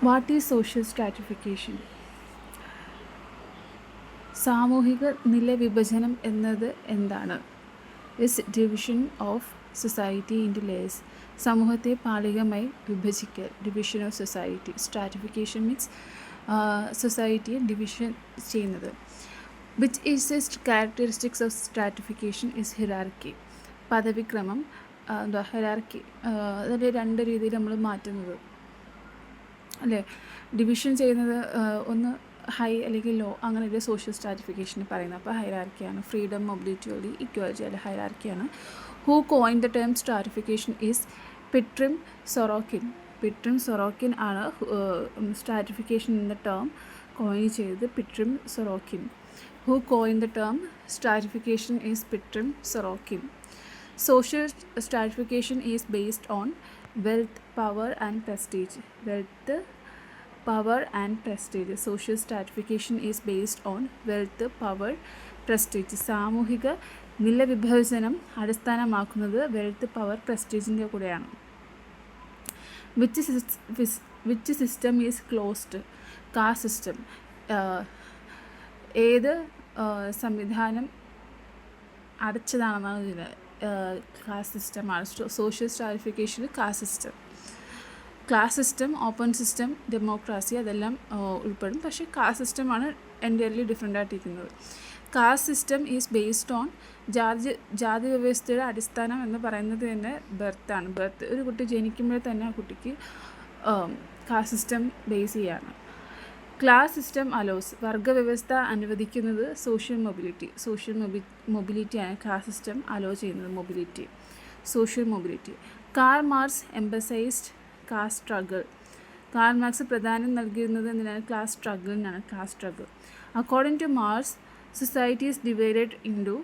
What is social stratification? സാമൂഹിക നിലവിഭജനം എന്നത് എന്താണ്? Is division of society into layers. സമൂഹത്തെ പാളികമായി വിഭജിക്കൽ. Division of society. Stratification means സൊസൈറ്റിയെ ഡിവിഷൻ ചെയ്യുന്നത്. Which is the characteristics of stratification is hierarchy. പദവിക്രമം, എന്താ ഹിറാർക്കി, അതിൻ്റെ രണ്ട് രീതിയിൽ നമ്മൾ മാറ്റുന്നത് അല്ലേ. ഡിവിഷൻ ചെയ്യുന്നത് ഒന്ന് ഹൈ അല്ലെങ്കിൽ ലോ, അങ്ങനെ ഒരു സോഷ്യൽ സ്ട്രാറ്റിഫിക്കേഷന് പറയുന്നത്. അപ്പോൾ ഹൈറാർക്കിയാണ്. ഫ്രീഡം, മൊബിലിറ്റി, ഓടി ഇക്വാലിറ്റി അല്ലെ ഹൈറാർക്കിയാണ്. Who coin the term stratification is Pitirim Sorokin. Pitirim Sorokin ആണ് സ്ട്രാറ്റിഫിക്കേഷൻ എന്ന ടേം കോയിൻ ചെയ്തത്. Pitirim Sorokin. Who coin the term stratification is Pitirim Sorokin. Social stratification is based on wealth, power and prestige. Wealth, power and prestige. Social stratification is based on wealth, power, prestige. സാമൂഹിക നിലവിഭജനം അടിസ്ഥാനമാക്കുന്നത് wealth, power, പ്രസ്റ്റീജിൻ്റെ കൂടെയാണ്. Which system is closed? Caste system. ഏത് സംവിധാനം അടച്ചതാണെന്നാണ് ഇതിന്. Caste സിസ്റ്റമാണ്. Social സ്ട്രാറ്റിഫിക്കേഷന് caste system. Class system, open system, democracy അതെല്ലാം ഉൾപ്പെടും. പക്ഷേ കാസ്റ്റ് സിസ്റ്റമാണ് എൻ്റയർലി ഡിഫറെൻ്റ് ആയിട്ടിരിക്കുന്നത്. Caste system is based on ജാതി വ്യവസ്ഥയുടെ അടിസ്ഥാനം എന്ന് പറയുന്നത് തന്നെ ബർത്താണ്. ബർത്ത്, ഒരു കുട്ടി ജനിക്കുമ്പോൾ തന്നെ ആ കുട്ടിക്ക് കാസ്റ്റ് സിസ്റ്റം ബേസ് ചെയ്യാണ്. Class system allows. വർഗവ്യവസ്ഥ അനുവദിക്കുന്നത് സോഷ്യൽ മൊബിലിറ്റിയാണ്. ക്ലാസ് സിസ്റ്റം അലോ ചെയ്യുന്നത് mobility, social mobility. Karl Marx emphasized caste struggle. Karl Marx പ്രാധാന്യം നൽകിയിരുന്നത് എന്തിനാണ്? ക്ലാസ് സ്ട്രഗിളിനാണ്. Class struggle. According to Marx, society is divided into.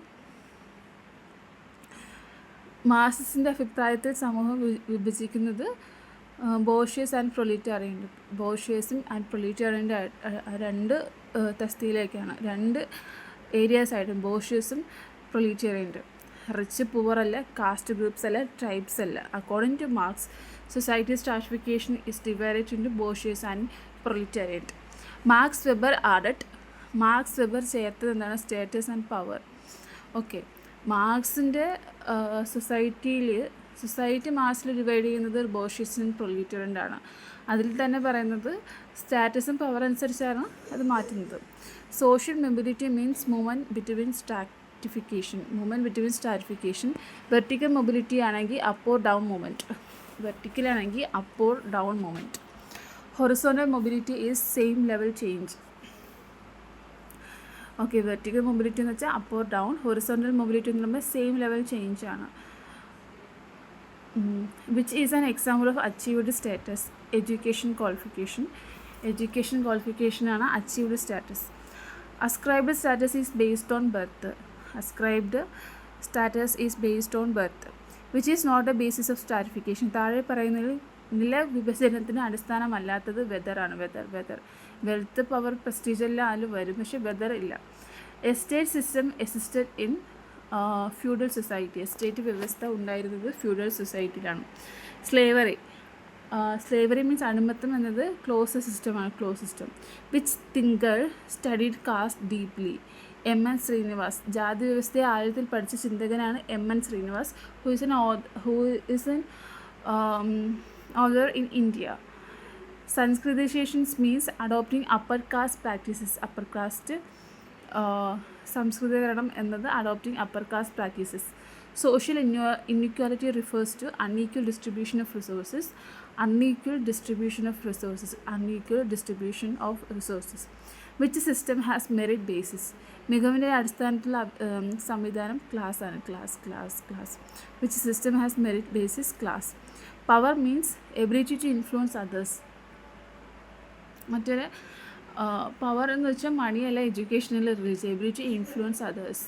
മാർക്സിൻ്റെ അഭിപ്രായത്തിൽ സമൂഹം വിഭജിക്കുന്നത് ബോർഷ്യസ് ആൻഡ് പ്രൊലീറ്റാറിയൻ്റ്. ബോർഷ്യസും ആൻഡ് പ്രൊലീറ്റാറിയൻ്റെ രണ്ട് തസ്തിയിലേക്കാണ്, രണ്ട് ഏരിയാസ് ആയിട്ട്. ബോർഷ്യസും പ്രൊലീറ്റാറിയൻ്റ്. റിച്ച് പുവർ അല്ല, കാസ്റ്റ് ഗ്രൂപ്പ്സ് അല്ല, ട്രൈബ്സ് അല്ല. According to Marx, society stratification is divided into bourgeois and proletariat. Max Weber added. Max Weber ചേർത്തത് എന്താണ്? Status and power. ഓക്കെ. മാർക്സിൻ്റെ സൊസൈറ്റി മാർക്സിൽ ഡിവൈഡ് ചെയ്യുന്നത് ബോർഷ്യസും പ്രൊലീറ്ററിയൻ്റ് ആണ്. അതിൽ തന്നെ പറയുന്നത് സ്റ്റാറ്റസും പവർ അനുസരിച്ചാണ് അത് മാറ്റുന്നത്. Social mobility means movement between stratification. Vertical mobility ആണെങ്കിൽ അപ്പ് ഓർ ഡൗൺ മൂവ്മെൻറ്റ്. വെർട്ടിക്കലാണെങ്കിൽ up or down movement. Horizontal mobility is same level change. Okay. Vertical mobility എന്ന് വെച്ചാൽ up or down. Horizontal mobility എന്ന് പറയുമ്പോൾ same level change ആണ്. Which is an example of achieved status? Education qualification. Education qualification ആണ് achieved status. Ascribed status is based on birth. Ascribed status is based on birth, which is not a basis of stratification. താഴെ പറയുന്നതിൽ നിലവിഭജനത്തിന് അടിസ്ഥാനമല്ലാത്തത് വെതറാണ്. Weather wealth, power, prestige എല്ലാം അതിൽ വരും, പക്ഷേ വെതർ ഇല്ല. Estate system existed in feudal society. Estate വ്യവസ്ഥ ഉണ്ടായിരുന്നത് ഫ്യൂഡൽ സൊസൈറ്റിയിലാണ്. സ്ലേവറി മീൻസ് അടിമത്തം എന്നത് ക്ലോസ് സിസ്റ്റമാണ്. Close system. Which thinker studied caste deeply? M.N. Srinivas. ജാതി വ്യവസ്ഥയെ ആഴത്തിൽ പഠിച്ച ചിന്തകനാണ് M.N. Srinivas, who is an author in India. Sanskritization means adopting upper caste practices. Upper caste സംസ്കൃതീകരണം എന്നത് adopting upper caste practices. Social inequality refers to unequal distribution of resources. Which system has merit basis? മികവിൻ്റെ അടിസ്ഥാനത്തിലുള്ള സംവിധാനം class ആണ്. Class. Which system has merit basis? Class. Power means ability to influence others. മറ്റൊരു power എന്ന് വെച്ചാൽ money അല്ല, എഡ്യൂക്കേഷനിൽ relies ability to influence others.